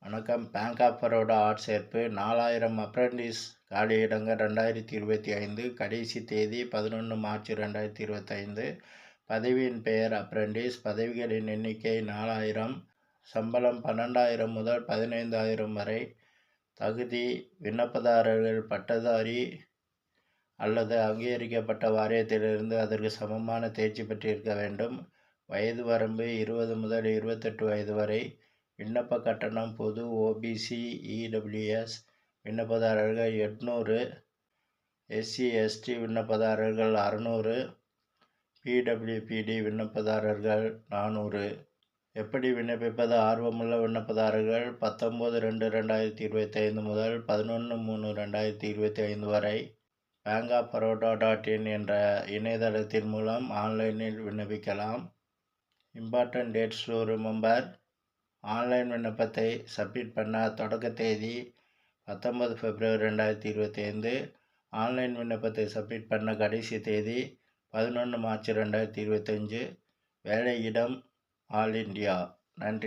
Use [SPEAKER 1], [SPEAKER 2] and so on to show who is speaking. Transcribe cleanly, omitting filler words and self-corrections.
[SPEAKER 1] வணக்கம். Bank of Baroda ஆட்சேர்ப்பு 4000 apprentice காலியிடங்கள் 2025. கடைசி தேதி 11 மார்ச் 2025. பதவியின் பெயர் அப்ரண்டிஸ். பதவிகளின் எண்ணிக்கை 4000. சம்பளம் 12,000 முதல் 15,000 வரை. தகுதி: விண்ணப்பதாரர்கள் பட்டதாரி அல்லது அங்கீகரிக்கப்பட்ட வாரியத்திலிருந்து அதற்கு சமமான தேர்ச்சி பெற்றிருக்க வேண்டும். வயது வரம்பு 20 முதல் 28 வயது வரை. விண்ணப்ப கட்டணம் பொது, ஓபிசி, இடபிள்யூஎஸ் விண்ணப்பதாரர்கள் 800, எஸ்சி, எஸ்டி விண்ணப்பதாரர்கள் 600, பிடபிள்யூபிடி விண்ணப்பதாரர்கள் 400. எப்படி விண்ணப்பிப்பது? ஆர்வமுள்ள விண்ணப்பதாரர்கள் 19/2/2025 முதல் 11/3/2025 வரை bankofbaroda.in என்ற இணையதளத்தின் மூலம் ஆன்லைனில் விண்ணப்பிக்கலாம். Important dates to remember. Online விண்ணப்பத்தை சப்மிட் பண்ண தொடக்க தேதி 19 பிப்ரவரி 2025. ஆன்லைன் விண்ணப்பத்தை சப்மிட் பண்ண கடைசி தேதி 11 மார்ச் 2025. வேலை இடம் ஆல் இண்டியா. நன்றி.